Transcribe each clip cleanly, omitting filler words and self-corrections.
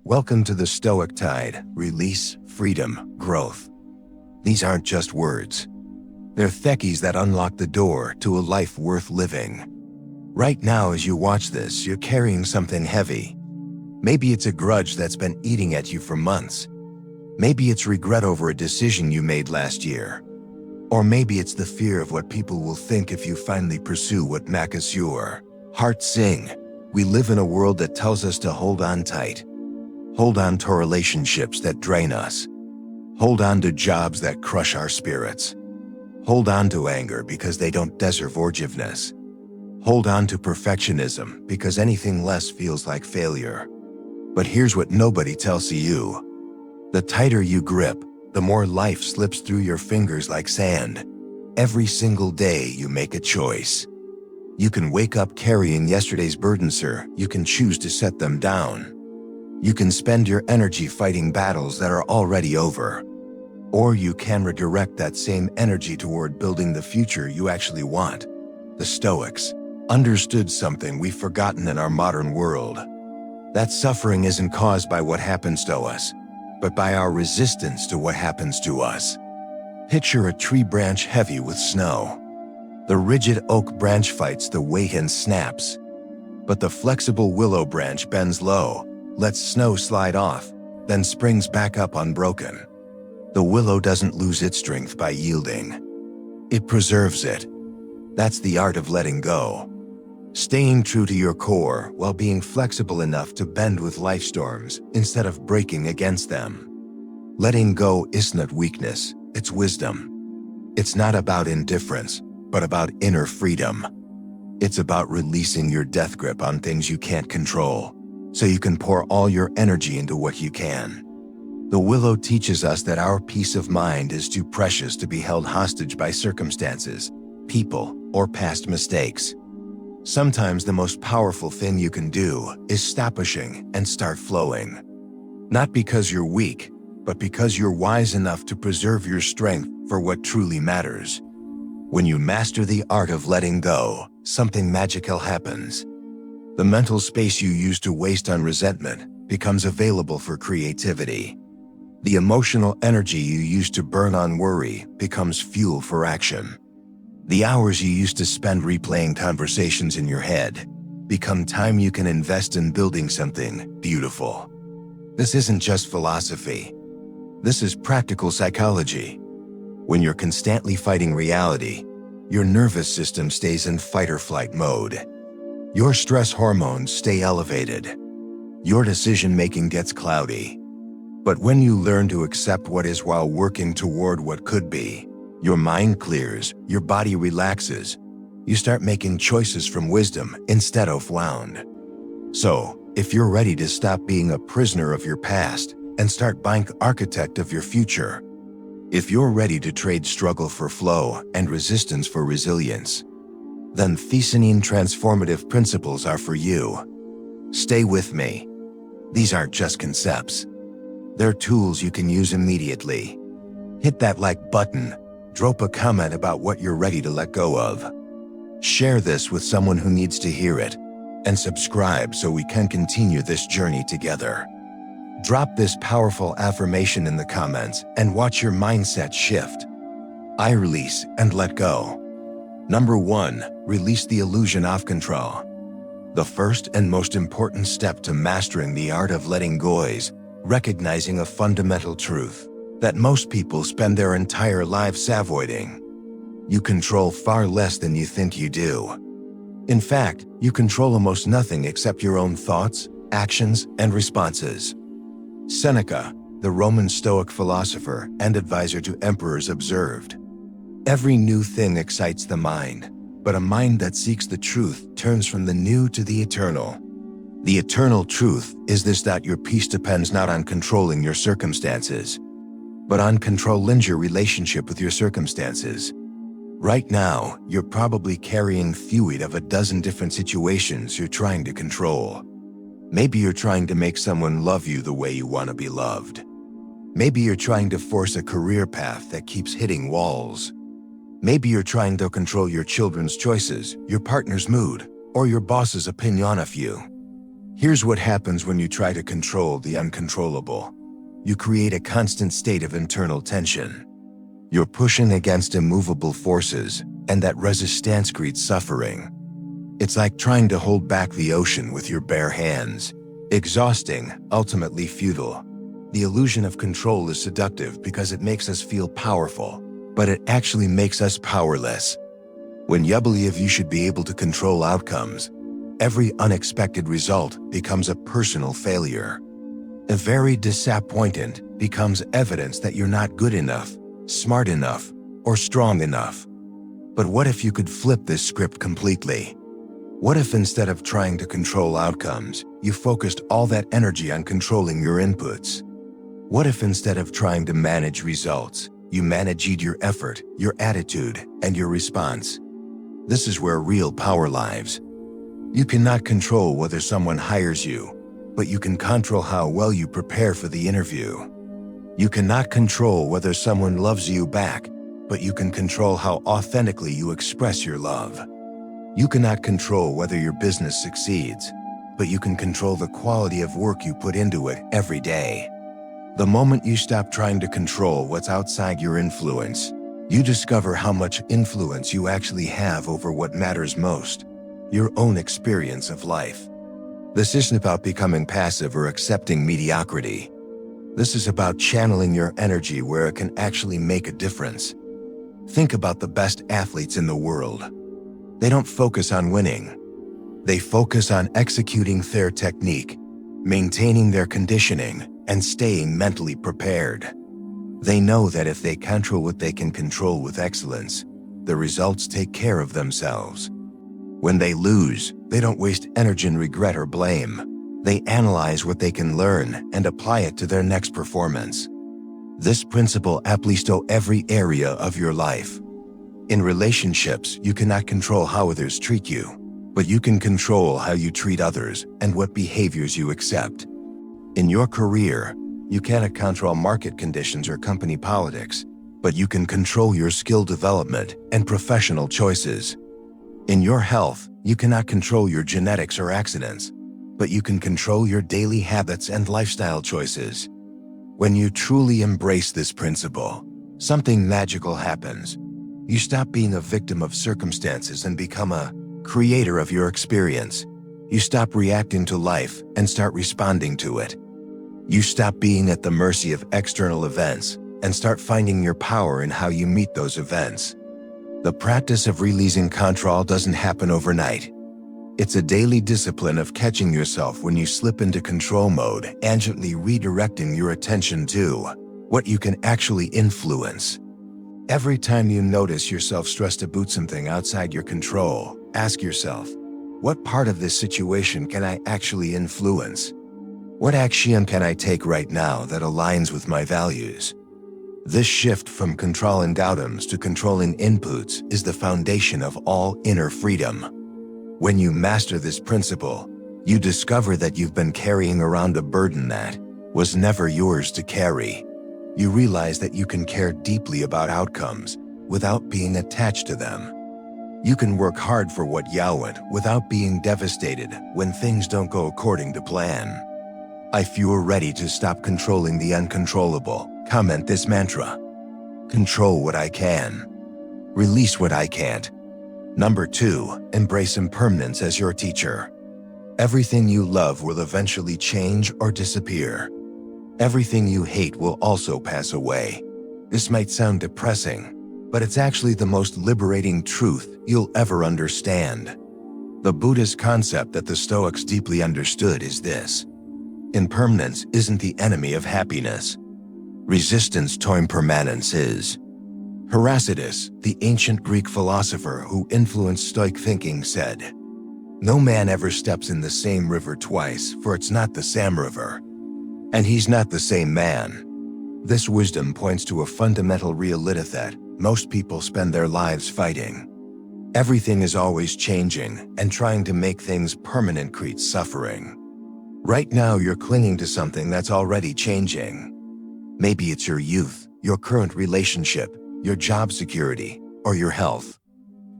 Welcome to the Stoic Tide. Release, freedom, growth. These aren't just words. They're theckies that unlock the door to a life worth living. Right now, as you watch this, you're carrying something heavy. Maybe it's a grudge that's been eating at you for months. Maybe it's regret over a decision you made last year. Or maybe it's the fear of what people will think if you finally pursue what Marcus your heart sing. We live in a world that tells us to hold on tight. Hold on to relationships that drain us. Hold on to jobs that crush our spirits. Hold on to anger because they don't deserve forgiveness. Hold on to perfectionism because anything less feels like failure. But here's what nobody tells you. The tighter you grip, the more life slips through your fingers like sand. Every single day you make a choice. You can wake up carrying yesterday's burdens, or you can choose to set them down. You can spend your energy fighting battles that are already over. Or you can redirect that same energy toward building the future you actually want. The Stoics understood something we've forgotten in our modern world. That suffering isn't caused by what happens to us, but by our resistance to what happens to us. Picture a tree branch heavy with snow. The rigid oak branch fights the weight and snaps. But the flexible willow branch bends low, lets snow slide off, then springs back up unbroken. The willow doesn't lose its strength by yielding. It preserves it. That's the art of letting go. Staying true to your core while being flexible enough to bend with life storms instead of breaking against them. Letting go isn't weakness, it's wisdom. It's not about indifference, but about inner freedom. It's about releasing your death grip on things you can't control, so you can pour all your energy into what you can. The willow teaches us that our peace of mind is too precious to be held hostage by circumstances, people, or past mistakes. Sometimes the most powerful thing you can do is stop pushing and start flowing. Not because you're weak, but because you're wise enough to preserve your strength for what truly matters. When you master the art of letting go, something magical happens. The mental space you used to waste on resentment becomes available for creativity. The emotional energy you used to burn on worry becomes fuel for action. The hours you used to spend replaying conversations in your head become time you can invest in building something beautiful. This isn't just philosophy. This is practical psychology. When you're constantly fighting reality, your nervous system stays in fight or flight mode. Your stress hormones stay elevated. Your decision-making gets cloudy. But when you learn to accept what is while working toward what could be, your mind clears, your body relaxes. You start making choices from wisdom instead of wound. So, if you're ready to stop being a prisoner of your past and start being architect of your future, if you're ready to trade struggle for flow and resistance for resilience, then Thesanine transformative principles are for you. Stay with me. These aren't just concepts. They're tools you can use immediately. Hit that like button. Drop a comment about what you're ready to let go of. Share this with someone who needs to hear it, and subscribe so we can continue this journey together. Drop this powerful affirmation in the comments and watch your mindset shift. I release and let go. Number 1, release the illusion of control. The first and most important step to mastering the art of letting go is recognizing a fundamental truth that most people spend their entire lives avoiding. You control far less than you think you do. In fact, you control almost nothing except your own thoughts, actions, and responses. Seneca, the Roman Stoic philosopher and advisor to emperors, observed, "Every new thing excites the mind, but a mind that seeks the truth turns from the new to the eternal." The eternal truth is this: that your peace depends not on controlling your circumstances, but on controlling your relationship with your circumstances. Right now, you're probably carrying fluid of a dozen different situations you're trying to control. Maybe you're trying to make someone love you the way you want to be loved. Maybe you're trying to force a career path that keeps hitting walls. Maybe you're trying to control your children's choices, your partner's mood, or your boss's opinion of you. Here's what happens when you try to control the uncontrollable. You create a constant state of internal tension. You're pushing against immovable forces, and that resistance creates suffering. It's like trying to hold back the ocean with your bare hands. Exhausting, ultimately futile. The illusion of control is seductive because it makes us feel powerful, but it actually makes us powerless. When you believe you should be able to control outcomes, every unexpected result becomes a personal failure. A very disappointment becomes evidence that you're not good enough, smart enough, or strong enough. But what if you could flip this script completely? What if instead of trying to control outcomes, you focused all that energy on controlling your inputs? What if instead of trying to manage results, you managed your effort, your attitude, and your response? This is where real power lies. You cannot control whether someone hires you, but you can control how well you prepare for the interview. You cannot control whether someone loves you back, but you can control how authentically you express your love. You cannot control whether your business succeeds, but you can control the quality of work you put into it every day. The moment you stop trying to control what's outside your influence, you discover how much influence you actually have over what matters most, your own experience of life. This isn't about becoming passive or accepting mediocrity. This is about channeling your energy where it can actually make a difference. Think about the best athletes in the world. They don't focus on winning. They focus on executing their technique, maintaining their conditioning, and staying mentally prepared. They know that if they control what they can control with excellence, the results take care of themselves. When they lose, they don't waste energy in regret or blame. They analyze what they can learn and apply it to their next performance. This principle applies to every area of your life. In relationships, you cannot control how others treat you, but you can control how you treat others and what behaviors you accept. In your career, you cannot control market conditions or company politics, but you can control your skill development and professional choices. In your health, you cannot control your genetics or accidents, but you can control your daily habits and lifestyle choices. When you truly embrace this principle, something magical happens. You stop being a victim of circumstances and become a creator of your experience. You stop reacting to life and start responding to it. You stop being at the mercy of external events and start finding your power in how you meet those events. The practice of releasing control doesn't happen overnight. It's a daily discipline of catching yourself when you slip into control mode and gently redirecting your attention to what you can actually influence. Every time you notice yourself stressed about something outside your control, ask yourself, what part of this situation can I actually influence? What action can I take right now that aligns with my values? This shift from controlling outcomes to controlling inputs is the foundation of all inner freedom. When you master this principle, you discover that you've been carrying around a burden that was never yours to carry. You realize that you can care deeply about outcomes without being attached to them. You can work hard for what you want without being devastated when things don't go according to plan. If you are ready to stop controlling the uncontrollable, comment this mantra. Control what I can. Release what I can't. Number 2, embrace impermanence as your teacher. Everything you love will eventually change or disappear. Everything you hate will also pass away. This might sound depressing, but it's actually the most liberating truth you'll ever understand. The Buddhist concept that the Stoics deeply understood is this. Impermanence isn't the enemy of happiness. Resistance to impermanence is. Heraclitus, the ancient Greek philosopher who influenced Stoic thinking, said, "No man ever steps in the same river twice, for it's not the same river. And he's not the same man." This wisdom points to a fundamental reality that most people spend their lives fighting. Everything is always changing, and trying to make things permanent creates suffering. Right now, you're clinging to something that's already changing. Maybe it's your youth, your current relationship, your job security, or your health.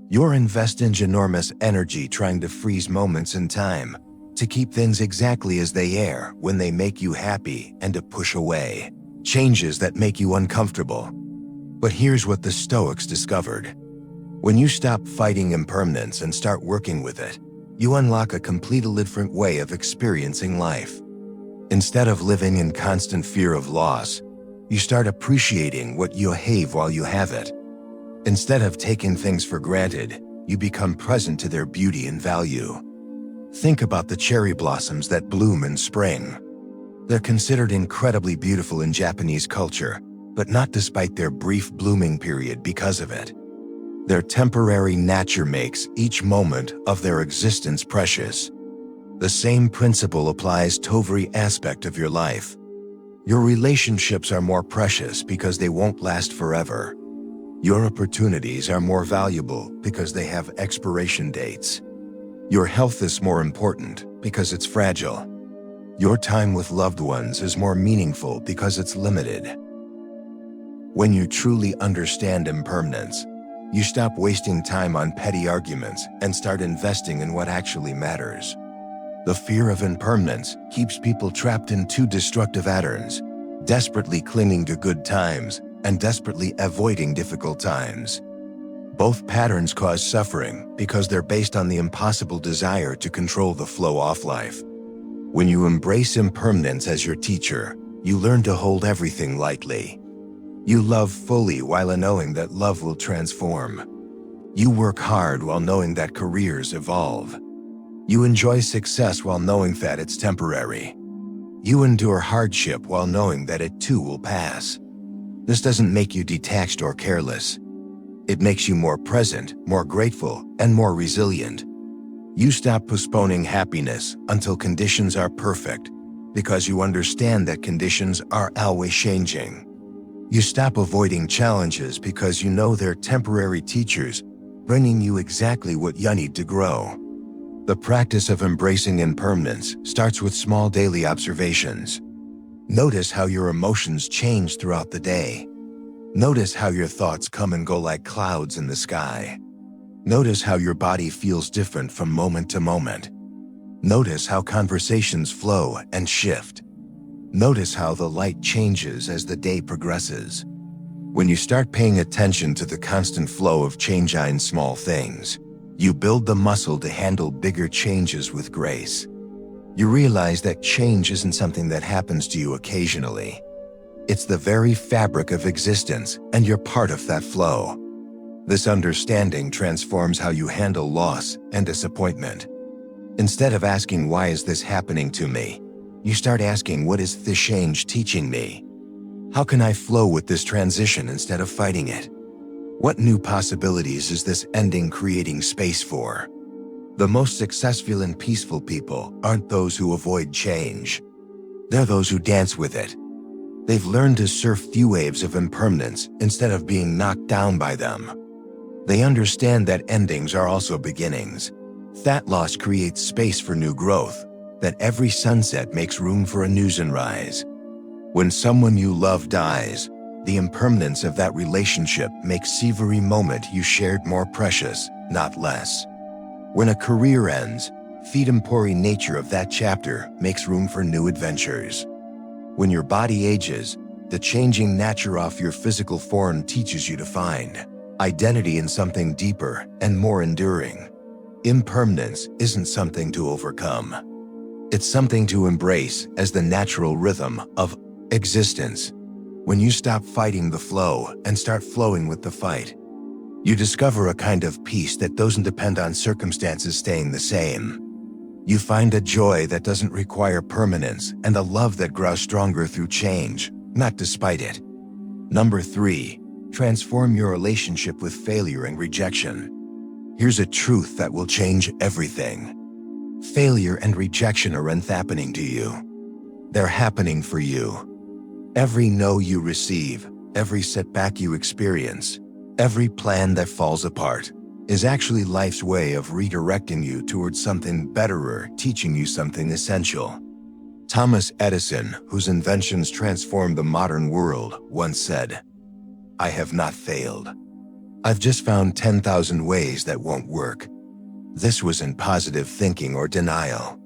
You're investing enormous energy trying to freeze moments in time, to keep things exactly as they are when they make you happy, and to push away changes that make you uncomfortable. But here's what the Stoics discovered. When you stop fighting impermanence and start working with it, you unlock a completely different way of experiencing life. Instead of living in constant fear of loss, you start appreciating what you have while you have it. Instead of taking things for granted, you become present to their beauty and value. Think about the cherry blossoms that bloom in spring. They're considered incredibly beautiful in Japanese culture, but not despite their brief blooming period because of it. Their temporary nature makes each moment of their existence precious. The same principle applies to every aspect of your life. Your relationships are more precious because they won't last forever. Your opportunities are more valuable because they have expiration dates. Your health is more important because it's fragile. Your time with loved ones is more meaningful because it's limited. When you truly understand impermanence, you stop wasting time on petty arguments and start investing in what actually matters. The fear of impermanence keeps people trapped in two destructive patterns, desperately clinging to good times and desperately avoiding difficult times. Both patterns cause suffering because they're based on the impossible desire to control the flow of life. When you embrace impermanence as your teacher, you learn to hold everything lightly. You love fully while knowing that love will transform. You work hard while knowing that careers evolve. You enjoy success while knowing that it's temporary. You endure hardship while knowing that it too will pass. This doesn't make you detached or careless. It makes you more present, more grateful, and more resilient. You stop postponing happiness until conditions are perfect because you understand that conditions are always changing. You stop avoiding challenges because you know they're temporary teachers, bringing you exactly what you need to grow. The practice of embracing impermanence starts with small daily observations. Notice how your emotions change throughout the day. Notice how your thoughts come and go like clouds in the sky. Notice how your body feels different from moment to moment. Notice how conversations flow and shift. Notice how the light changes as the day progresses. When you start paying attention to the constant flow of change in small things, you build the muscle to handle bigger changes with grace. You realize that change isn't something that happens to you occasionally. It's the very fabric of existence, and you're part of that flow. This understanding transforms how you handle loss and disappointment. Instead of asking, "Why is this happening to me?" you start asking, "What is this change teaching me? How can I flow with this transition instead of fighting it? What new possibilities is this ending creating space for?" The most successful and peaceful people aren't those who avoid change. They're those who dance with it. They've learned to surf the waves of impermanence instead of being knocked down by them. They understand that endings are also beginnings. That loss creates space for new growth, that every sunset makes room for a new sunrise. When someone you love dies, the impermanence of that relationship makes every moment you shared more precious, not less. When a career ends, the temporary nature of that chapter makes room for new adventures. When your body ages, the changing nature of your physical form teaches you to find identity in something deeper and more enduring. Impermanence isn't something to overcome. It's something to embrace as the natural rhythm of existence. When you stop fighting the flow and start flowing with the fight, you discover a kind of peace that doesn't depend on circumstances staying the same. You find a joy that doesn't require permanence and a love that grows stronger through change, not despite it. Number 3, transform your relationship with failure and rejection. Here's a truth that will change everything. Failure and rejection aren't happening to you. They're happening for you. Every no you receive, every setback you experience, every plan that falls apart, is actually life's way of redirecting you towards something betterer, teaching you something essential. Thomas Edison, whose inventions transformed the modern world, once said, "I have not failed. I've just found 10,000 ways that won't work." This wasn't positive thinking or denial.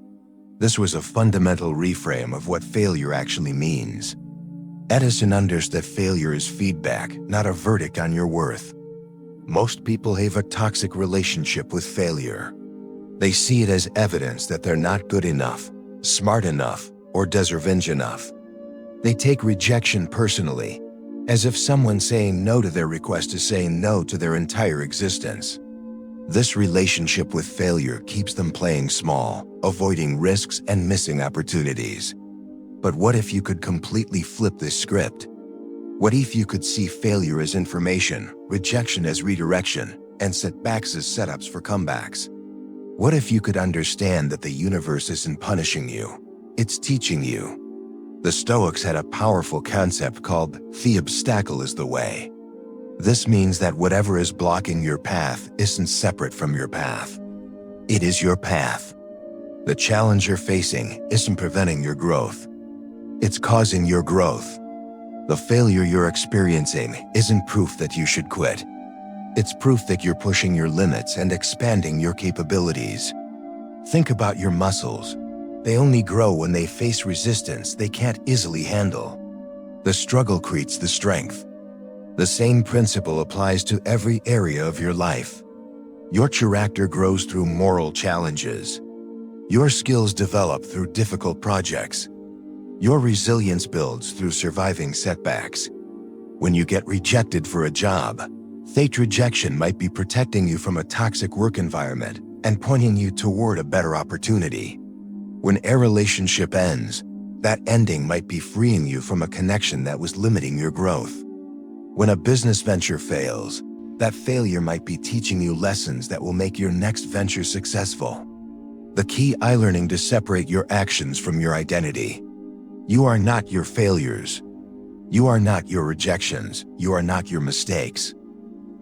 This was a fundamental reframe of what failure actually means. Edison understood that failure is feedback, not a verdict on your worth. Most people have a toxic relationship with failure. They see it as evidence that they're not good enough, smart enough, or deserving enough. They take rejection personally, as if someone saying no to their request is saying no to their entire existence. This relationship with failure keeps them playing small, avoiding risks and missing opportunities. But what if you could completely flip this script? What if you could see failure as information, rejection as redirection, and setbacks as setups for comebacks? What if you could understand that the universe isn't punishing you, it's teaching you? The Stoics had a powerful concept called the obstacle is the way. This means that whatever is blocking your path isn't separate from your path. It is your path. The challenge you're facing isn't preventing your growth. It's causing your growth. The failure you're experiencing isn't proof that you should quit. It's proof that you're pushing your limits and expanding your capabilities. Think about your muscles. They only grow when they face resistance they can't easily handle. The struggle creates the strength. The same principle applies to every area of your life. Your character grows through moral challenges. Your skills develop through difficult projects. Your resilience builds through surviving setbacks. When you get rejected for a job, fate rejection might be protecting you from a toxic work environment and pointing you toward a better opportunity. When a relationship ends, that ending might be freeing you from a connection that was limiting your growth. When a business venture fails, that failure might be teaching you lessons that will make your next venture successful. The key is learning to separate your actions from your identity. You are not your failures. You are not your rejections. You are not your mistakes.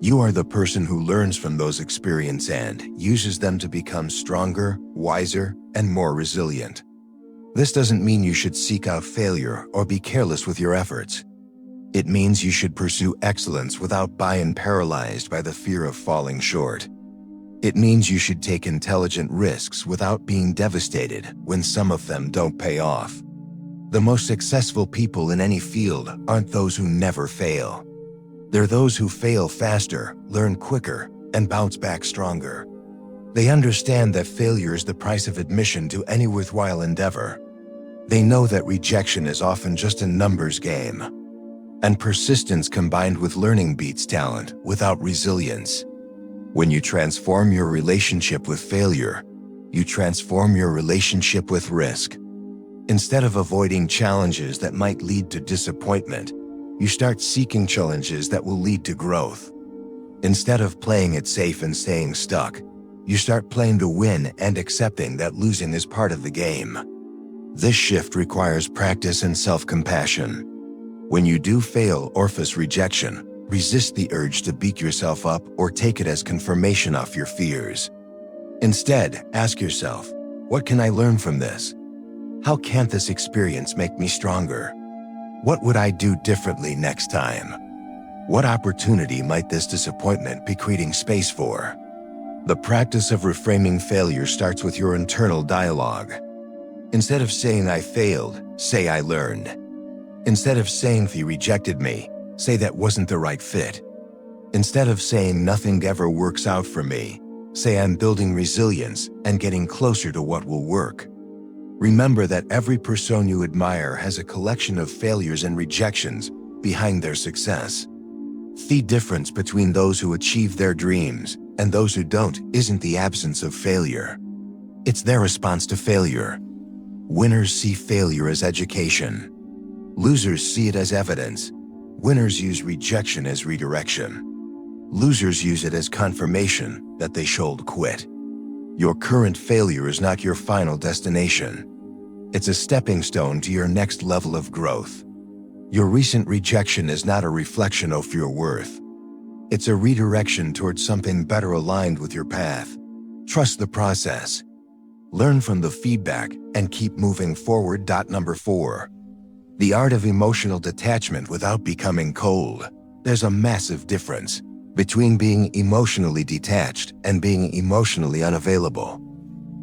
You are the person who learns from those experiences and uses them to become stronger, wiser, and more resilient. This doesn't mean you should seek out failure or be careless with your efforts. It means you should pursue excellence without being paralyzed by the fear of falling short. It means you should take intelligent risks without being devastated when some of them don't pay off. The most successful people in any field aren't those who never fail. They're those who fail faster, learn quicker, and bounce back stronger. They understand that failure is the price of admission to any worthwhile endeavor. They know that rejection is often just a numbers game. And persistence combined with learning beats talent without resilience. When you transform your relationship with failure, you transform your relationship with risk. Instead of avoiding challenges that might lead to disappointment, you start seeking challenges that will lead to growth. Instead of playing it safe and staying stuck, you start playing to win and accepting that losing is part of the game. This shift requires practice and self-compassion. When you do fail or face rejection, resist the urge to beat yourself up or take it as confirmation of your fears. Instead, ask yourself, what can I learn from this? How can this experience make me stronger? What would I do differently next time? What opportunity might this disappointment be creating space for? The practice of reframing failure starts with your internal dialogue. Instead of saying I failed, say I learned. Instead of saying they rejected me, say that wasn't the right fit. Instead of saying nothing ever works out for me, say I'm building resilience and getting closer to what will work. Remember that every person you admire has a collection of failures and rejections behind their success. The difference between those who achieve their dreams and those who don't isn't the absence of failure. It's their response to failure. Winners see failure as education. Losers see it as evidence. Winners use rejection as redirection. Losers use it as confirmation that they should quit. Your current failure is not your final destination. It's a stepping stone to your next level of growth. Your recent rejection is not a reflection of your worth. It's a redirection towards something better aligned with your path. Trust the process. Learn from the feedback and keep moving forward. Number 4. The art of emotional detachment without becoming cold. There's a massive difference between being emotionally detached and being emotionally unavailable.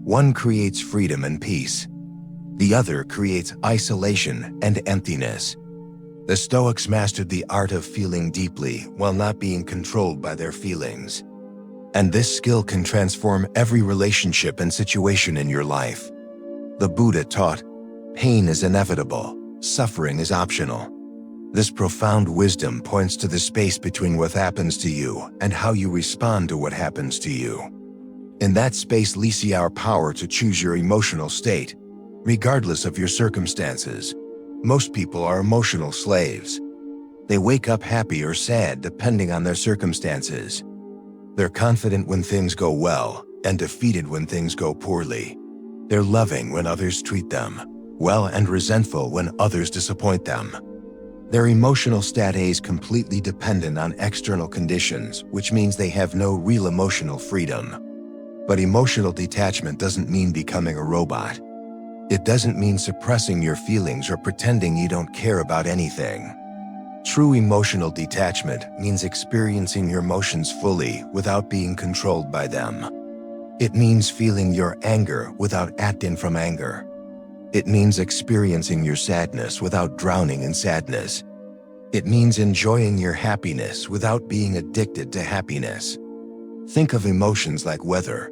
One creates freedom and peace. The other creates isolation and emptiness. The Stoics mastered the art of feeling deeply while not being controlled by their feelings. And this skill can transform every relationship and situation in your life. The Buddha taught, pain is inevitable, suffering is optional. This profound wisdom points to the space between what happens to you and how you respond to what happens to you. In that space lies our power to choose your emotional state, regardless of your circumstances. Most people are emotional slaves. They wake up happy or sad depending on their circumstances. They're confident when things go well and defeated when things go poorly. They're loving when others treat them well and resentful when others disappoint them. Their emotional state is completely dependent on external conditions, which means they have no real emotional freedom. But emotional detachment doesn't mean becoming a robot. It doesn't mean suppressing your feelings or pretending you don't care about anything. True emotional detachment means experiencing your emotions fully without being controlled by them. It means feeling your anger without acting from anger. It means experiencing your sadness without drowning in sadness. It means enjoying your happiness without being addicted to happiness. Think of emotions like weather.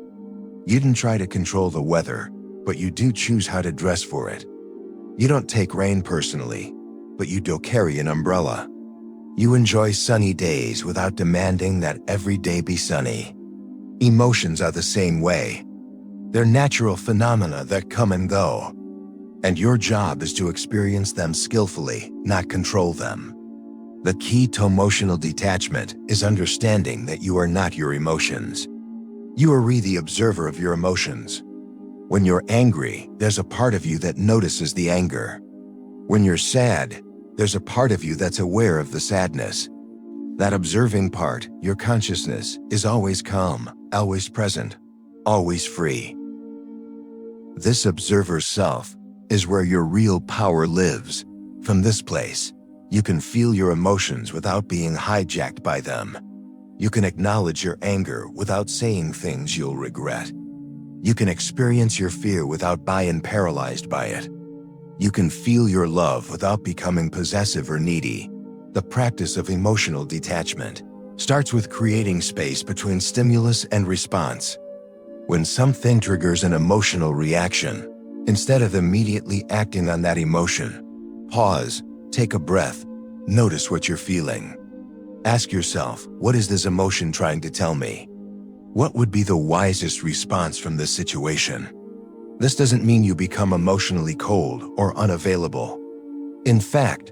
You didn't try to control the weather, but you do choose how to dress for it. You don't take rain personally, but you do carry an umbrella. You enjoy sunny days without demanding that every day be sunny. Emotions are the same way. They're natural phenomena that come and go. And your job is to experience them skillfully, not control them. The key to emotional detachment is understanding that you are not your emotions. You are the observer of your emotions. When you're angry, there's a part of you that notices the anger. When you're sad, there's a part of you that's aware of the sadness. That observing part, your consciousness, is always calm, always present, always free. This observer's self is where your real power lives. From this place, you can feel your emotions without being hijacked by them. You can acknowledge your anger without saying things you'll regret. You can experience your fear without being paralyzed by it. You can feel your love without becoming possessive or needy. The practice of emotional detachment starts with creating space between stimulus and response. When something triggers an emotional reaction, instead of immediately acting on that emotion, pause, take a breath, notice what you're feeling. Ask yourself, what is this emotion trying to tell me? What would be the wisest response from this situation? This doesn't mean you become emotionally cold or unavailable. In fact,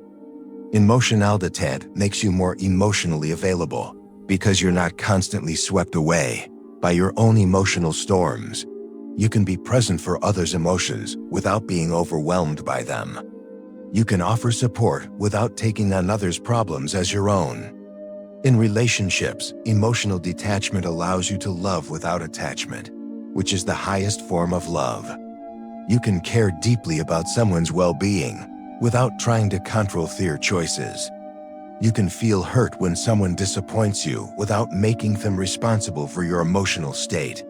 emotional detachment makes you more emotionally available because you're not constantly swept away by your own emotional storms. You can be present for others' emotions without being overwhelmed by them. You can offer support without taking on others' problems as your own. In relationships, emotional detachment allows you to love without attachment, which is the highest form of love. You can care deeply about someone's well-being without trying to control their choices. You can feel hurt when someone disappoints you without making them responsible for your emotional state.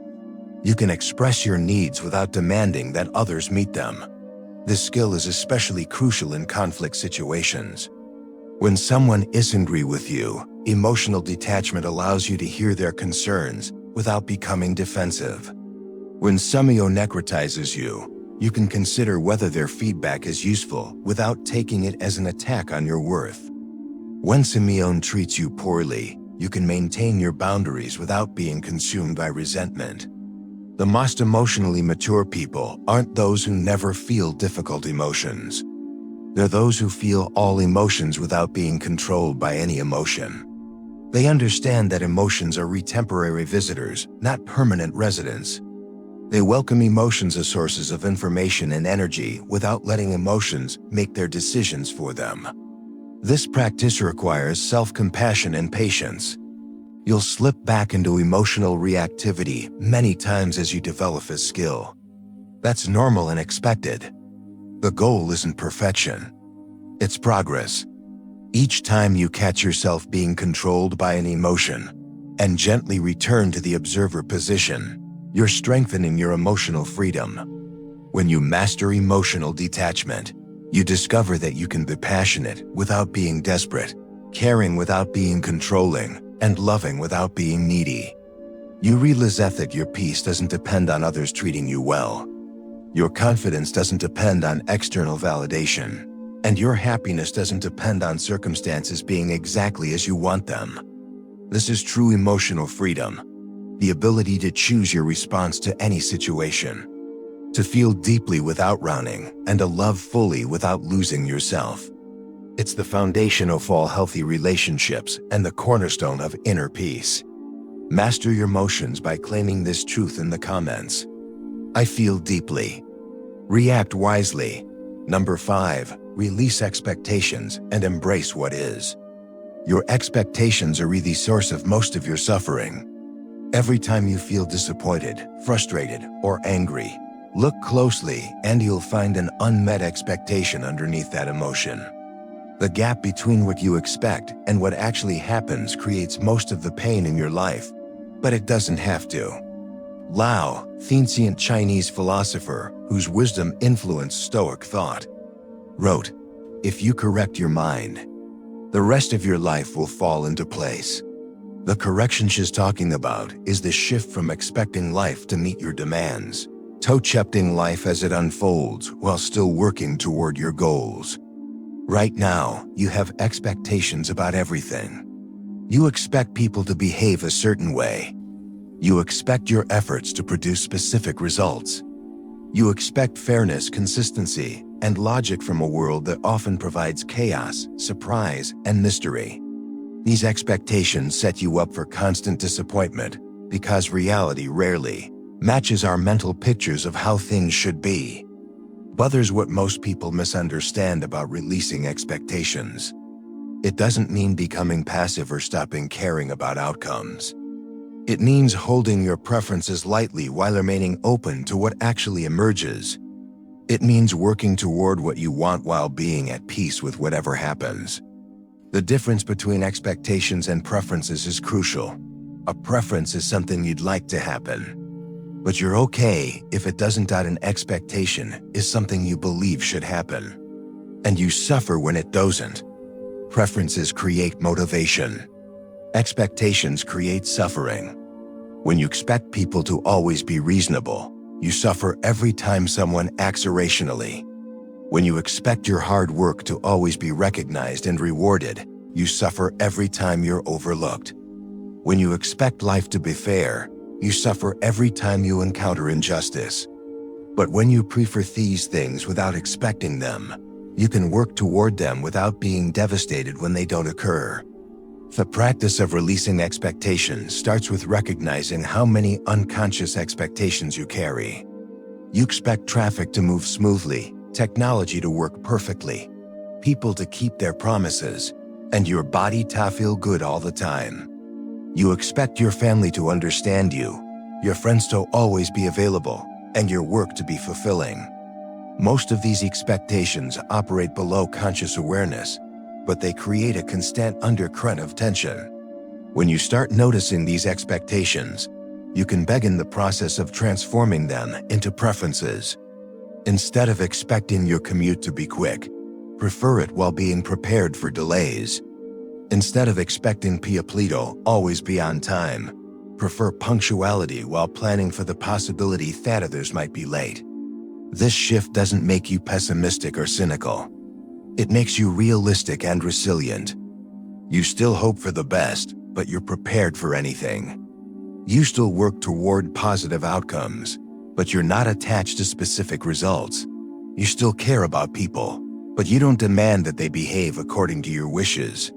You can express your needs without demanding that others meet them. This skill is especially crucial in conflict situations. When someone isn't angry with you, emotional detachment allows you to hear their concerns without becoming defensive. When someone necrotizes you, you can consider whether their feedback is useful without taking it as an attack on your worth. When someone treats you poorly, you can maintain your boundaries without being consumed by resentment. The most emotionally mature people aren't those who never feel difficult emotions. They're those who feel all emotions without being controlled by any emotion. They understand that emotions are temporary visitors, not permanent residents. They welcome emotions as sources of information and energy without letting emotions make their decisions for them. This practice requires self-compassion and patience. You'll slip back into emotional reactivity many times as you develop a skill. That's normal and expected. The goal isn't perfection. It's progress. Each time you catch yourself being controlled by an emotion and gently return to the observer position, you're strengthening your emotional freedom. When you master emotional detachment, you discover that you can be passionate without being desperate, caring without being controlling, and loving without being needy. You realize that your peace doesn't depend on others treating you well. Your confidence doesn't depend on external validation, and your happiness doesn't depend on circumstances being exactly as you want them. This is true emotional freedom, the ability to choose your response to any situation, to feel deeply without running, and to love fully without losing yourself. It's the foundation of all healthy relationships and the cornerstone of inner peace. Master your emotions by claiming this truth in the comments. I feel deeply. React wisely. Number 5, release expectations and embrace what is. Your expectations are the source of most of your suffering. Every time you feel disappointed, frustrated, or angry, look closely and you'll find an unmet expectation underneath that emotion. The gap between what you expect and what actually happens creates most of the pain in your life, but it doesn't have to. Lao, the ancient Chinese philosopher whose wisdom influenced Stoic thought, wrote, "If you correct your mind, the rest of your life will fall into place." The correction she's talking about is the shift from expecting life to meet your demands, to accepting life as it unfolds while still working toward your goals. Right now, you have expectations about everything. You expect people to behave a certain way. You expect your efforts to produce specific results. You expect fairness, consistency, and logic from a world that often provides chaos, surprise, and mystery. These expectations set you up for constant disappointment because reality rarely matches our mental pictures of how things should be. But there's what most people misunderstand about releasing expectations. It doesn't mean becoming passive or stopping caring about outcomes. It means holding your preferences lightly while remaining open to what actually emerges. It means working toward what you want while being at peace with whatever happens. The difference between expectations and preferences is crucial. A preference is something you'd like to happen, but you're okay if it doesn't. An expectation is something you believe should happen, and you suffer when it doesn't. Preferences create motivation. Expectations create suffering. When you expect people to always be reasonable, you suffer every time someone acts irrationally. When you expect your hard work to always be recognized and rewarded, you suffer every time you're overlooked. When you expect life to be fair, you suffer every time you encounter injustice. But when you prefer these things without expecting them, you can work toward them without being devastated when they don't occur. The practice of releasing expectations starts with recognizing how many unconscious expectations you carry. You expect traffic to move smoothly, technology to work perfectly, people to keep their promises, and your body to feel good all the time. You expect your family to understand you, your friends to always be available, and your work to be fulfilling. Most of these expectations operate below conscious awareness, but they create a constant undercurrent of tension. When you start noticing these expectations, you can begin the process of transforming them into preferences. Instead of expecting your commute to be quick, prefer it while being prepared for delays. Instead of expecting people to always be on time, prefer punctuality while planning for the possibility that others might be late. This shift doesn't make you pessimistic or cynical. It makes you realistic and resilient. You still hope for the best, but you're prepared for anything. You still work toward positive outcomes, but you're not attached to specific results. You still care about people, but you don't demand that they behave according to your wishes.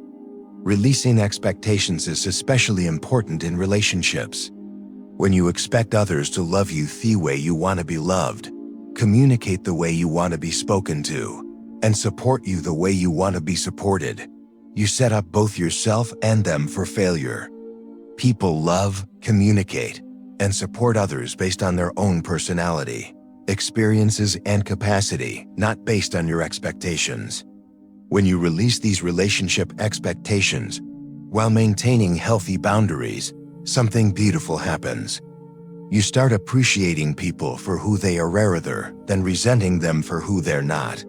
Releasing expectations is especially important in relationships. When you expect others to love you the way you want to be loved, communicate the way you want to be spoken to, and support you the way you want to be supported, you set up both yourself and them for failure. People love, communicate, and support others based on their own personality, experiences, and capacity, not based on your expectations. When you release these relationship expectations while maintaining healthy boundaries, something beautiful happens. You start appreciating people for who they are rather than resenting them for who they're not.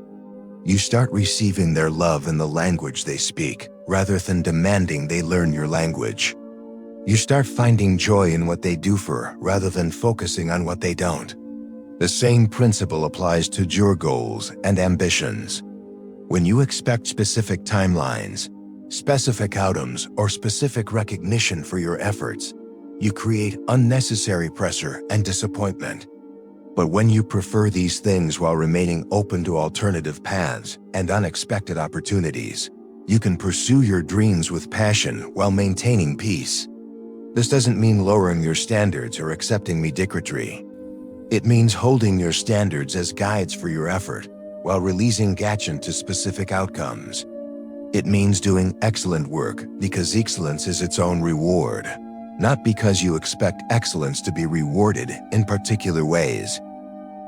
You start receiving their love in the language they speak, rather than demanding they learn your language. You start finding joy in what they do rather than focusing on what they don't. The same principle applies to your goals and ambitions. When you expect specific timelines, specific outcomes, or specific recognition for your efforts, you create unnecessary pressure and disappointment. But when you prefer these things while remaining open to alternative paths and unexpected opportunities, you can pursue your dreams with passion while maintaining peace. This doesn't mean lowering your standards or accepting mediocrity. It means holding your standards as guides for your effort while releasing attention to specific outcomes. It means doing excellent work because excellence is its own reward, not because you expect excellence to be rewarded in particular ways.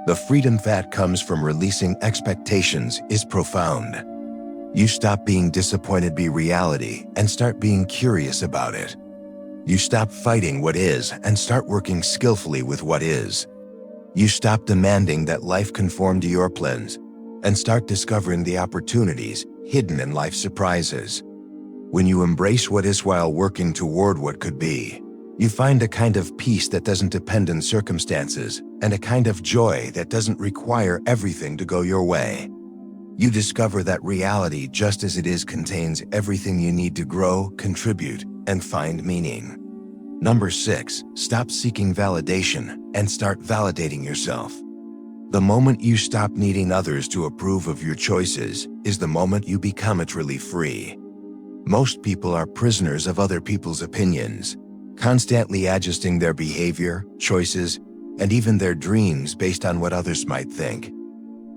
The freedom that comes from releasing expectations is profound. You stop being disappointed by reality and start being curious about it. You stop fighting what is and start working skillfully with what is. You stop demanding that life conform to your plans and start discovering the opportunities hidden in life's surprises. When you embrace what is while working toward what could be, you find a kind of peace that doesn't depend on circumstances and a kind of joy that doesn't require everything to go your way. You discover that reality just as it is contains everything you need to grow, contribute, and find meaning. Number 6, stop seeking validation and start validating yourself. The moment you stop needing others to approve of your choices is the moment you become utterly free. Most people are prisoners of other people's opinions, constantly adjusting their behavior, choices, and even their dreams based on what others might think.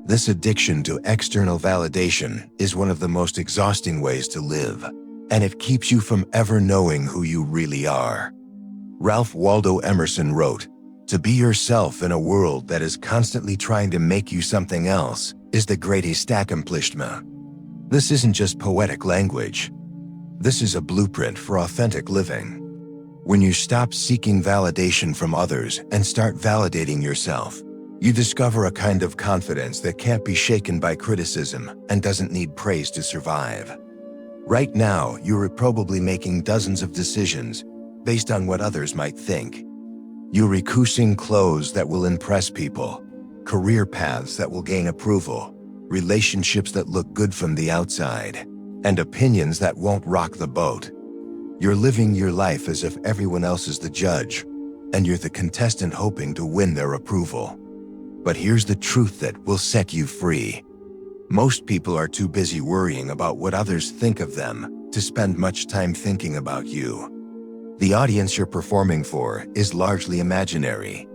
This addiction to external validation is one of the most exhausting ways to live, and it keeps you from ever knowing who you really are. Ralph Waldo Emerson wrote, "To be yourself in a world that is constantly trying to make you something else is the greatest accomplishment." This isn't just poetic language. This is a blueprint for authentic living. When you stop seeking validation from others and start validating yourself, you discover a kind of confidence that can't be shaken by criticism and doesn't need praise to survive. Right now, you're probably making dozens of decisions based on what others might think. You're choosing clothes that will impress people, career paths that will gain approval, relationships that look good from the outside, and opinions that won't rock the boat. You're living your life as if everyone else is the judge, and you're the contestant hoping to win their approval. But here's the truth that will set you free. Most people are too busy worrying about what others think of them to spend much time thinking about you. The audience you're performing for is largely imaginary.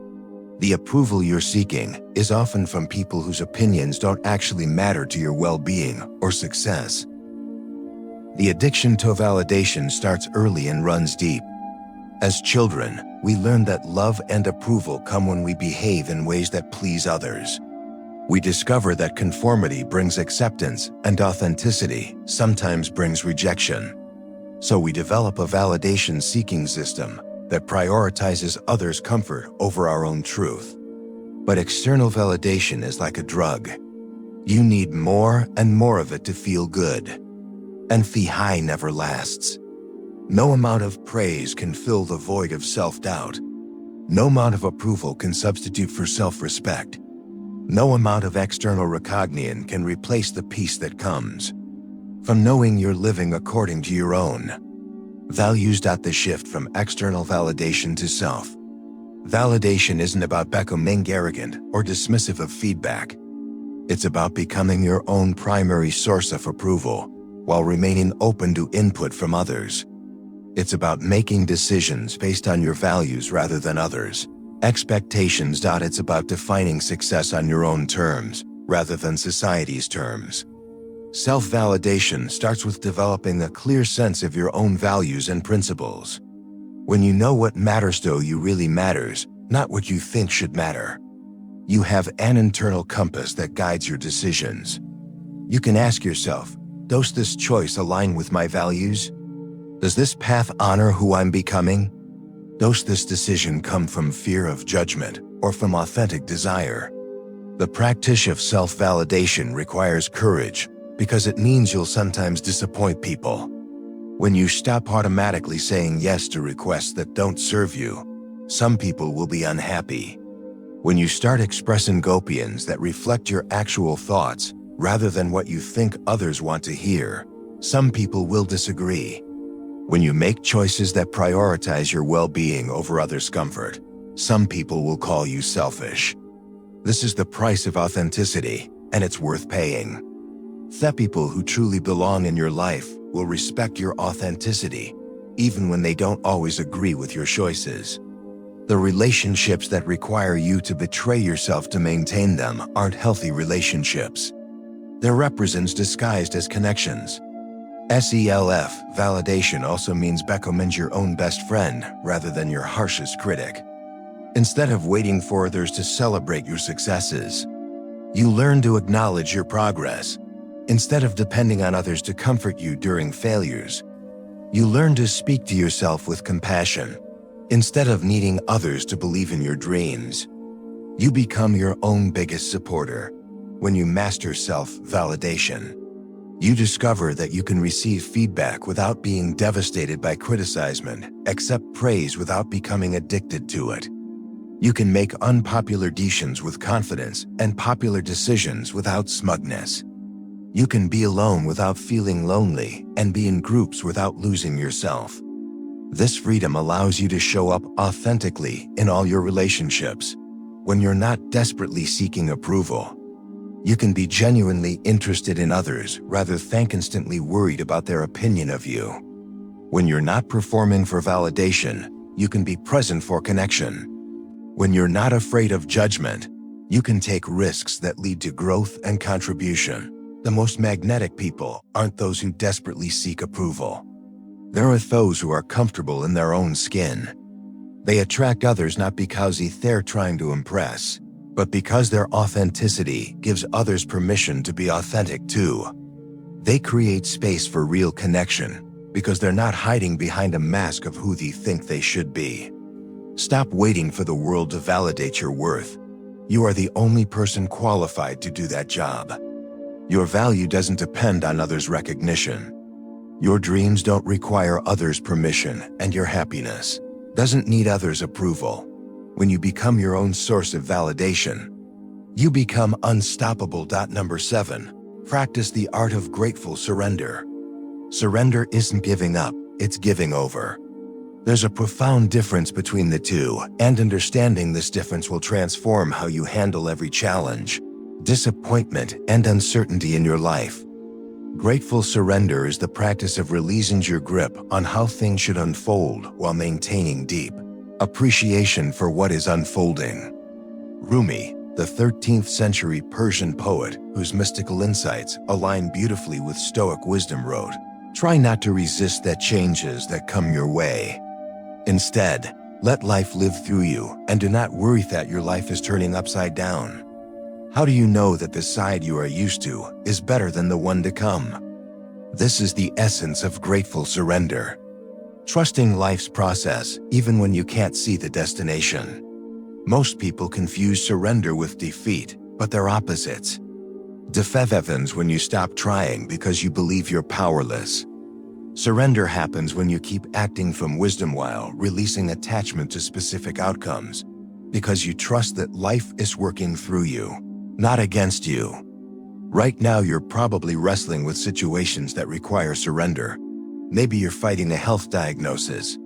The approval you're seeking is often from people whose opinions don't actually matter to your well-being or success. The addiction to validation starts early and runs deep. As children, we learn that love and approval come when we behave in ways that please others. We discover that conformity brings acceptance and authenticity sometimes brings rejection. So we develop a validation-seeking system that prioritizes others' comfort over our own truth. But external validation is like a drug. You need more and more of it to feel good. And the high never lasts. No amount of praise can fill the void of self-doubt. No amount of approval can substitute for self-respect. No amount of external recognition can replace the peace that comes from knowing you're living according to your own values. The shift from external validation to self validation isn't about becoming arrogant or dismissive of feedback. It's about becoming your own primary source of approval while remaining open to input from others. It's about making decisions based on your values rather than others' expectations. It's about defining success on your own terms rather than society's terms. Self-validation starts with developing a clear sense of your own values and principles. When you know what matters to you really matters, not what you think should matter. You have an internal compass that guides your decisions. You can ask yourself, does this choice align with my values? Does this path honor who I'm becoming? Does this decision come from fear of judgment or from authentic desire? The practice of self-validation requires courage because it means you'll sometimes disappoint people. When you stop automatically saying yes to requests that don't serve you, some people will be unhappy. When you start expressing opinions that reflect your actual thoughts rather than what you think others want to hear, some people will disagree. When you make choices that prioritize your well-being over others' comfort, some people will call you selfish. This is the price of authenticity, and it's worth paying. The people who truly belong in your life will respect your authenticity, even when they don't always agree with your choices. The relationships that require you to betray yourself to maintain them aren't healthy relationships. They're represents disguised as connections. SELF validation also means becoming your own best friend rather than your harshest critic. Instead of waiting for others to celebrate your successes, you learn to acknowledge your progress. Instead of depending on others to comfort you during failures, you learn to speak to yourself with compassion. Instead of needing others to believe in your dreams, you become your own biggest supporter. When you master self-validation, you discover that you can receive feedback without being devastated by criticism, accept praise without becoming addicted to it. You can make unpopular decisions with confidence and popular decisions without smugness. You can be alone without feeling lonely and be in groups without losing yourself. This freedom allows you to show up authentically in all your relationships. When you're not desperately seeking approval, you can be genuinely interested in others rather than constantly worried about their opinion of you. When you're not performing for validation, you can be present for connection. When you're not afraid of judgment, you can take risks that lead to growth and contribution. The most magnetic people aren't those who desperately seek approval. There are those who are comfortable in their own skin. They attract others not because they're trying to impress, but because their authenticity gives others permission to be authentic too. They create space for real connection because they're not hiding behind a mask of who they think they should be. Stop waiting for the world to validate your worth. You are the only person qualified to do that job. Your value doesn't depend on others' recognition. Your dreams don't require others' permission, and your happiness doesn't need others' approval. When you become your own source of validation, you become unstoppable. Number 7, practice the art of grateful surrender. Surrender isn't giving up, it's giving over. There's a profound difference between the two, and understanding this difference will transform how you handle every challenge, disappointment, and uncertainty in your life. Grateful surrender is the practice of releasing your grip on how things should unfold while maintaining deep appreciation for what is unfolding. Rumi, the 13th century Persian poet whose mystical insights align beautifully with Stoic wisdom, wrote, "Try not to resist the changes that come your way. Instead, let life live through you and do not worry that your life is turning upside down. How do you know that the side you are used to is better than the one to come?" This is the essence of grateful surrender. Trusting life's process even when you can't see the destination. Most people confuse surrender with defeat, but they're opposites. Defeat happens when you stop trying because you believe you're powerless. Surrender happens when you keep acting from wisdom while releasing attachment to specific outcomes, because you trust that life is working through you, not against you. Right now you're probably wrestling with situations that require surrender. Maybe you're fighting a health diagnosis,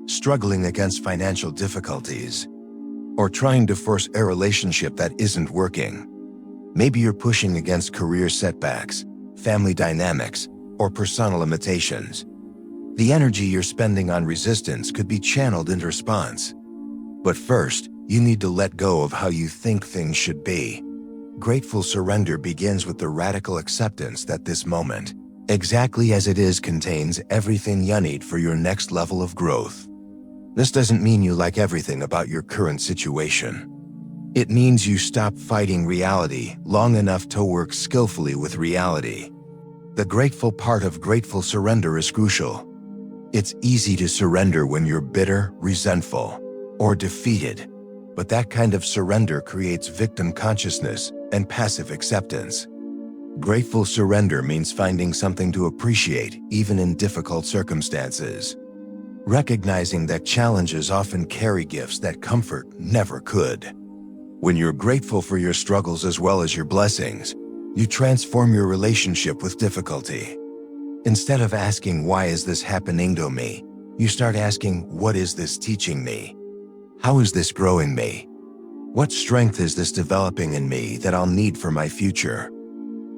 struggling against financial difficulties, or trying to force a relationship that isn't working. Maybe you're pushing against career setbacks, family dynamics, or personal limitations. The energy you're spending on resistance could be channeled into response. But first, you need to let go of how you think things should be. Grateful surrender begins with the radical acceptance that this moment, exactly as it is, contains everything you need for your next level of growth. This doesn't mean you like everything about your current situation. It means you stop fighting reality long enough to work skillfully with reality. The grateful part of grateful surrender is crucial. It's easy to surrender when you're bitter, resentful, or defeated, but that kind of surrender creates victim consciousness and passive acceptance. Grateful surrender means finding something to appreciate even in difficult circumstances. Recognizing that challenges often carry gifts that comfort never could. When you're grateful for your struggles as well as your blessings, you transform your relationship with difficulty. Instead of asking, "Why is this happening to me?" you start asking, "What is this teaching me? How is this growing me? What strength is this developing in me that I'll need for my future?"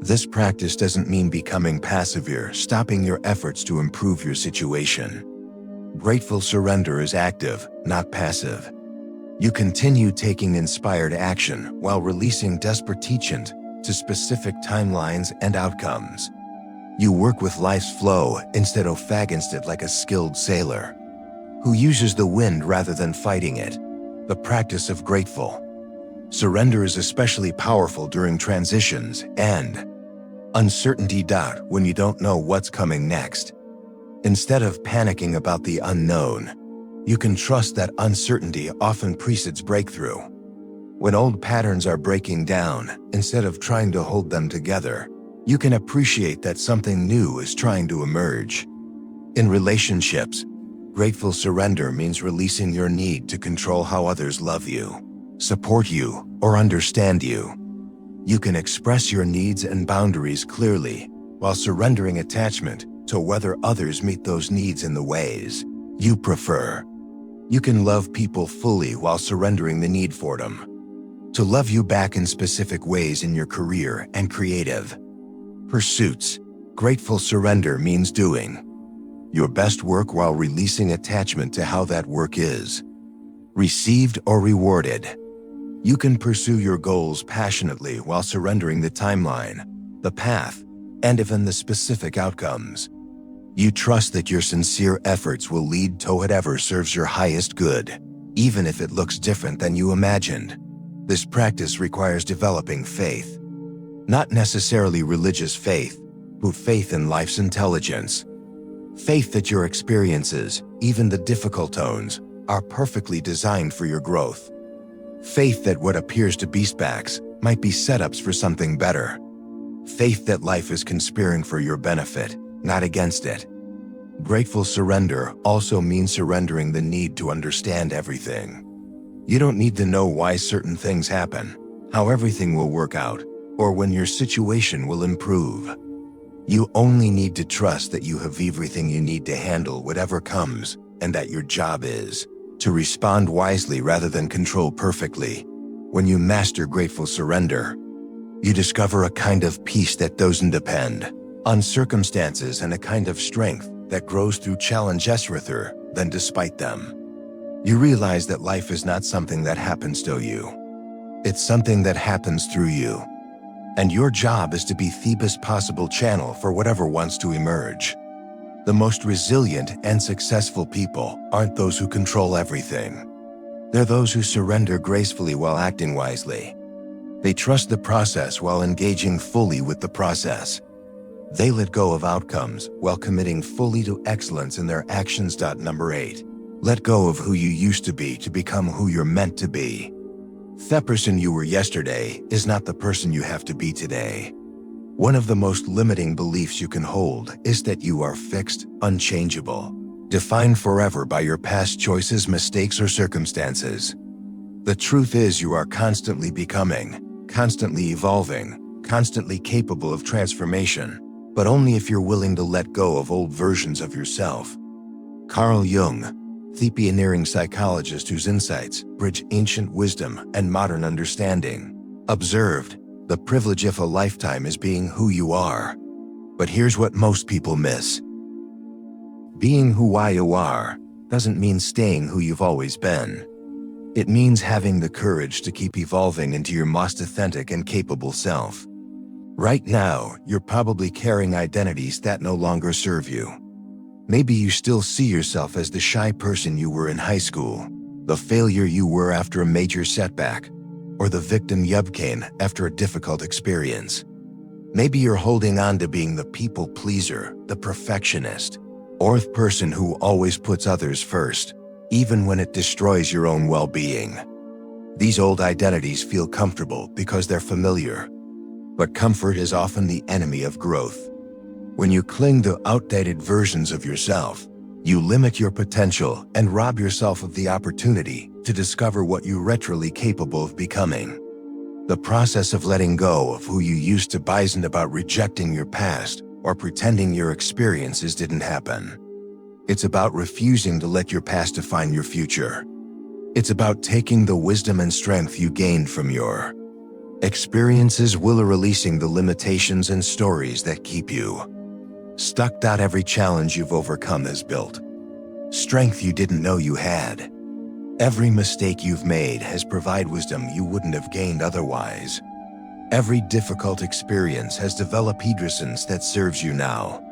This practice doesn't mean becoming passive or stopping your efforts to improve your situation. Grateful surrender is active, not passive. You continue taking inspired action while releasing desperate teaching to specific timelines and outcomes. You work with life's flow instead of against it like a skilled sailor who uses the wind rather than fighting it. The practice of grateful surrender is especially powerful during transitions and uncertainty. When you don't know what's coming next. Instead of panicking about the unknown, you can trust that uncertainty often precedes breakthrough. When old patterns are breaking down, instead of trying to hold them together, you can appreciate that something new is trying to emerge. In relationships, grateful surrender means releasing your need to control how others love you, support you, or understand you. You can express your needs and boundaries clearly while surrendering attachment to whether others meet those needs in the ways you prefer. You can love people fully while surrendering the need for them to love you back in specific ways in your career and creative pursuits. Grateful surrender means doing your best work while releasing attachment to how that work is received or rewarded. You can pursue your goals passionately while surrendering the timeline, the path, and even the specific outcomes. You trust that your sincere efforts will lead to whatever serves your highest good, even if it looks different than you imagined. This practice requires developing faith. Not necessarily religious faith, but faith in life's intelligence. Faith that your experiences, even the difficult tones, are perfectly designed for your growth. Faith that what appears to be setbacks might be setups for something better. Faith that life is conspiring for your benefit, not against it. Grateful surrender also means surrendering the need to understand everything. You don't need to know why certain things happen, how everything will work out, or when your situation will improve. You only need to trust that you have everything you need to handle whatever comes, and that your job is to respond wisely rather than control perfectly. When you master grateful surrender, you discover a kind of peace that doesn't depend on circumstances and a kind of strength that grows through challenges rather than despite them. You realize that life is not something that happens to you. It's something that happens through you. And your job is to be the best possible channel for whatever wants to emerge. The most resilient and successful people aren't those who control everything. They're those who surrender gracefully while acting wisely. They trust the process while engaging fully with the process. They let go of outcomes while committing fully to excellence in their actions. Number 8. Let go of who you used to be to become who you're meant to be. The person you were yesterday is not the person you have to be today. One of the most limiting beliefs you can hold is that you are fixed, unchangeable, defined forever by your past choices, mistakes, or circumstances. The truth is you are constantly becoming, constantly evolving, constantly capable of transformation, but only if you're willing to let go of old versions of yourself. Carl Jung, the pioneering psychologist whose insights bridge ancient wisdom and modern understanding, observed, "The privilege of a lifetime is being who you are." But here's what most people miss. Being who you are doesn't mean staying who you've always been. It means having the courage to keep evolving into your most authentic and capable self. Right now, you're probably carrying identities that no longer serve you. Maybe you still see yourself as the shy person you were in high school, the failure you were after a major setback, or the victim you became after a difficult experience. Maybe you're holding on to being the people pleaser, the perfectionist, or the person who always puts others first, even when it destroys your own well-being. These old identities feel comfortable because they're familiar, but comfort is often the enemy of growth. When you cling to outdated versions of yourself, you limit your potential and rob yourself of the opportunity to discover what you're truly capable of becoming. The process of letting go of who you used to be isn't about rejecting your past or pretending your experiences didn't happen. It's about refusing to let your past define your future. It's about taking the wisdom and strength you gained from your experiences while releasing the limitations and stories that keep you stuck. Every challenge you've overcome has built strength you didn't know you had. Every mistake you've made has provided wisdom you wouldn't have gained otherwise. Every difficult experience has developed lessons that serves you now.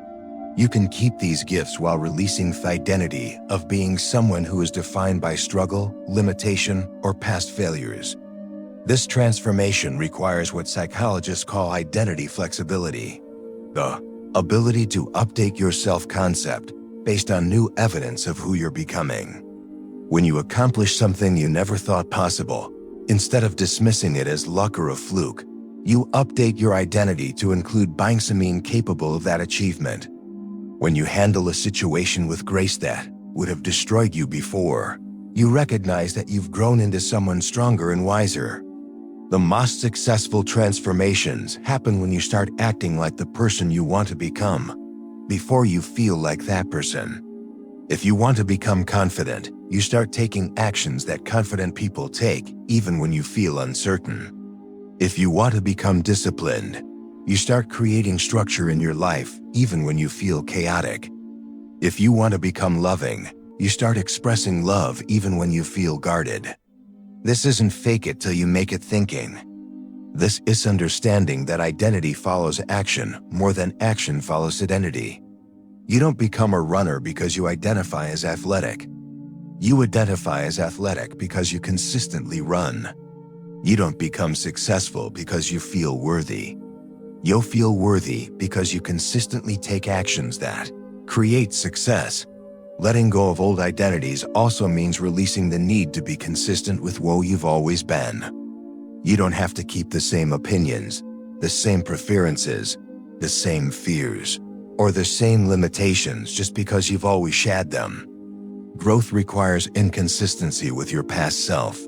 You can keep these gifts while releasing the identity of being someone who is defined by struggle, limitation, or past failures. This transformation requires what psychologists call identity flexibility, the ability to update your self-concept based on new evidence of who you're becoming. When you accomplish something you never thought possible, instead of dismissing it as luck or a fluke, you update your identity to include being someone capable of that achievement. When you handle a situation with grace that would have destroyed you before, you recognize that you've grown into someone stronger and wiser. The most successful transformations happen when you start acting like the person you want to become, before you feel like that person. If you want to become confident, you start taking actions that confident people take, even when you feel uncertain. If you want to become disciplined, you start creating structure in your life, even when you feel chaotic. If you want to become loving, you start expressing love even when you feel guarded. This isn't fake it till you make it thinking. This is understanding that identity follows action more than action follows identity. You don't become a runner because you identify as athletic. You identify as athletic because you consistently run. You don't become successful because you feel worthy. You'll feel worthy because you consistently take actions that create success. Letting go of old identities also means releasing the need to be consistent with who you've always been. You don't have to keep the same opinions, the same preferences, the same fears, or the same limitations just because you've always shared them. Growth requires inconsistency with your past self.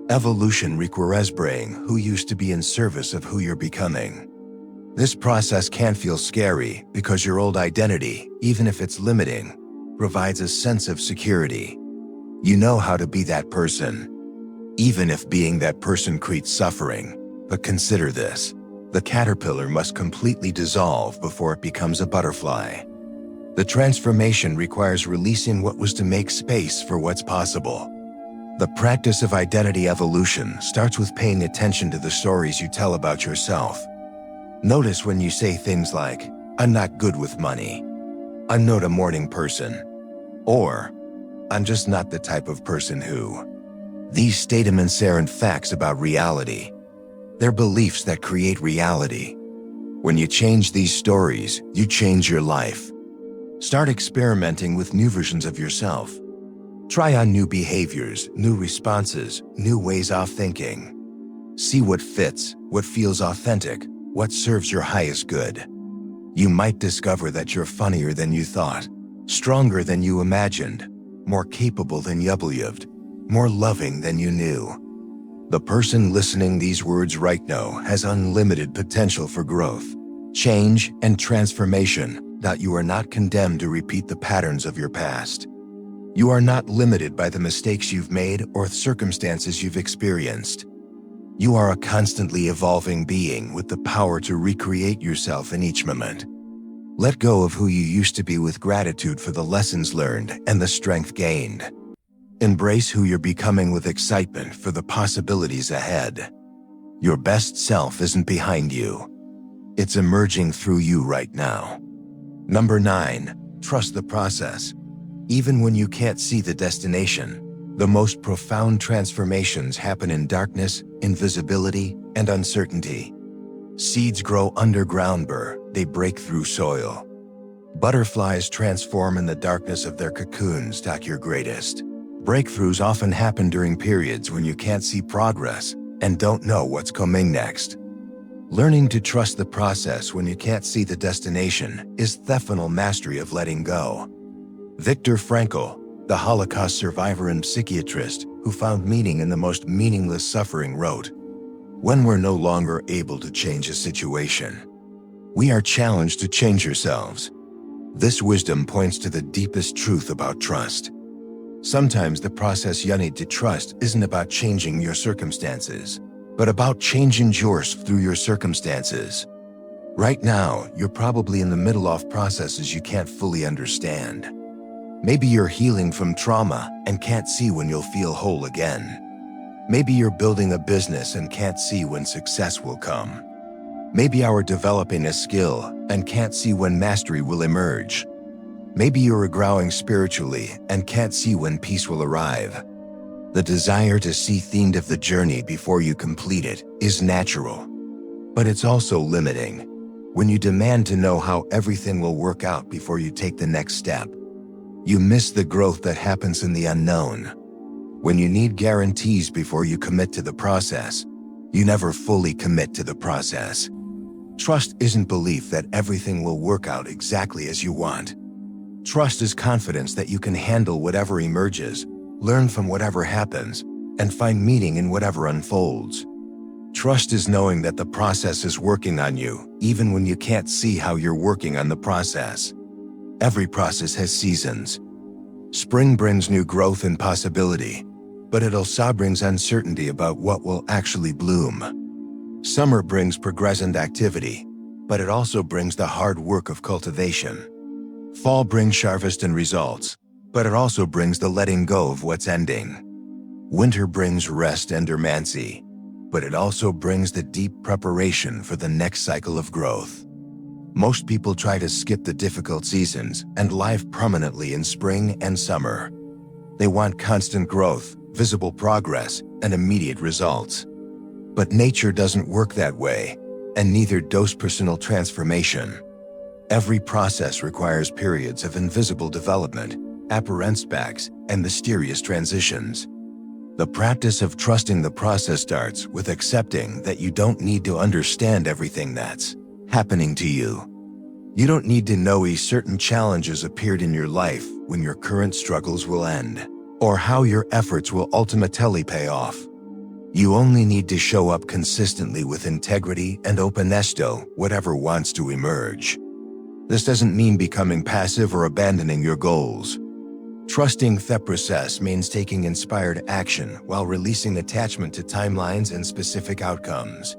Evolution requires being who used to be in service of who you're becoming. This process can feel scary because your old identity, even if it's limiting, provides a sense of security. You know how to be that person, even if being that person creates suffering. But consider this: the caterpillar must completely dissolve before it becomes a butterfly. The transformation requires releasing what was to make space for what's possible. The practice of identity evolution starts with paying attention to the stories you tell about yourself. Notice when you say things like, "I'm not good with money," "I'm not a morning person," or "I'm just not the type of person who." These statements aren't facts about reality. They're beliefs that create reality. When you change these stories, you change your life. Start experimenting with new versions of yourself. Try on new behaviors, new responses, new ways of thinking. See what fits, what feels authentic, what serves your highest good. You might discover that you're funnier than you thought, stronger than you imagined, more capable than you believed, more loving than you knew. The person listening these words right now has unlimited potential for growth, change, and transformation. That you are not condemned to repeat the patterns of your past. You are not limited by the mistakes you've made or circumstances you've experienced. You are a constantly evolving being with the power to recreate yourself in each moment. Let go of who you used to be with gratitude for the lessons learned and the strength gained. Embrace who you're becoming with excitement for the possibilities ahead. Your best self isn't behind you. It's emerging through you right now. Number 9, trust the process. Even when you can't see the destination, the most profound transformations happen in darkness, invisibility, and uncertainty. Seeds grow underground, they break through soil. Butterflies transform in the darkness of their cocoons to your greatest. Breakthroughs often happen during periods when you can't see progress and don't know what's coming next. Learning to trust the process when you can't see the destination is thefanal mastery of letting go. Viktor Frankl, the Holocaust survivor and psychiatrist who found meaning in the most meaningless suffering, wrote, "When we're no longer able to change a situation, we are challenged to change ourselves." This wisdom points to the deepest truth about trust. Sometimes the process you need to trust isn't about changing your circumstances, but about changing yours through your circumstances. Right now, you're probably in the middle of processes you can't fully understand. Maybe you're healing from trauma and can't see when you'll feel whole again. Maybe you're building a business and can't see when success will come. Maybe you're developing a skill and can't see when mastery will emerge. Maybe you're growing spiritually and can't see when peace will arrive. The desire to see the end of the journey before you complete it is natural, but it's also limiting. When you demand to know how everything will work out before you take the next step, you miss the growth that happens in the unknown. When you need guarantees before you commit to the process, you never fully commit to the process. Trust isn't belief that everything will work out exactly as you want. Trust is confidence that you can handle whatever emerges, learn from whatever happens, and find meaning in whatever unfolds. Trust is knowing that the process is working on you, even when you can't see how you're working on the process. Every process has seasons. Spring brings new growth and possibility, but it also brings uncertainty about what will actually bloom. Summer brings progressive activity, but it also brings the hard work of cultivation. Fall brings harvest and results, but it also brings the letting go of what's ending. Winter brings rest and dormancy, but it also brings the deep preparation for the next cycle of growth. Most people try to skip the difficult seasons and live permanently in spring and summer. They want constant growth, visible progress, and immediate results. But nature doesn't work that way, and neither does personal transformation. Every process requires periods of invisible development, apparent sparks, and mysterious transitions. The practice of trusting the process starts with accepting that you don't need to understand everything that's happening to you. You don't need to know if certain challenges appeared in your life when your current struggles will end, or how your efforts will ultimately pay off. You only need to show up consistently with integrity and openness to whatever wants to emerge. This doesn't mean becoming passive or abandoning your goals. Trusting the process means taking inspired action while releasing attachment to timelines and specific outcomes.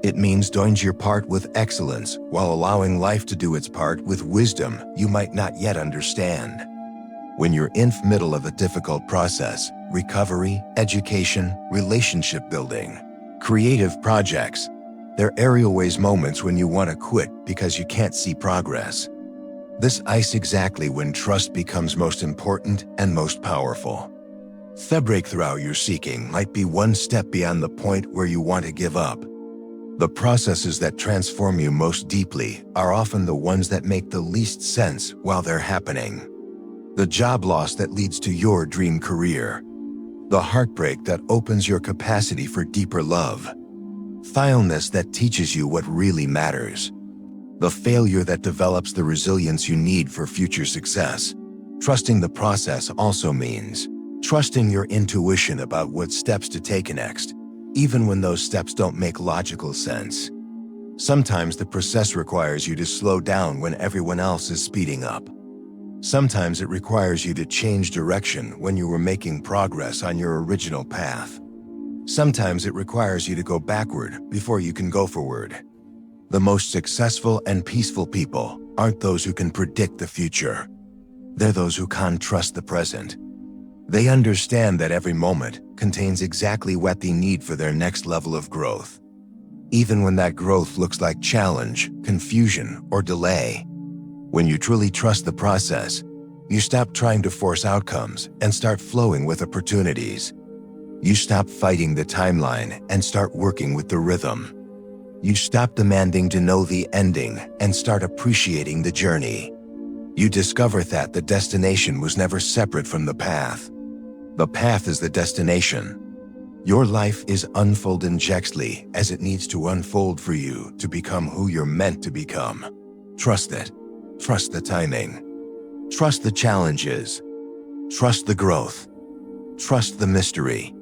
It means doing your part with excellence while allowing life to do its part with wisdom you might not yet understand. When you're in the middle of a difficult process, recovery, education, relationship building, creative projects, there are always moments when you want to quit because you can't see progress. This is exactly when trust becomes most important and most powerful. The breakthrough you're seeking might be one step beyond the point where you want to give up. The processes that transform you most deeply are often the ones that make the least sense while they're happening. The job loss that leads to your dream career. The heartbreak that opens your capacity for deeper love. The illness that teaches you what really matters. The failure that develops the resilience you need for future success. Trusting the process also means trusting your intuition about what steps to take next, even when those steps don't make logical sense. Sometimes the process requires you to slow down when everyone else is speeding up. Sometimes it requires you to change direction when you were making progress on your original path. Sometimes it requires you to go backward before you can go forward. The most successful and peaceful people aren't those who can predict the future. They're those who can't trust the present. They understand that every moment contains exactly what they need for their next level of growth. Even when that growth looks like challenge, confusion, or delay. When you truly trust the process, you stop trying to force outcomes and start flowing with opportunities. You stop fighting the timeline and start working with the rhythm. You stop demanding to know the ending and start appreciating the journey. You discover that the destination was never separate from the path. The path is the destination. Your life is unfolding exactly as it needs to unfold for you to become who you're meant to become. Trust it. Trust the timing. Trust the challenges. Trust the growth. Trust the mystery.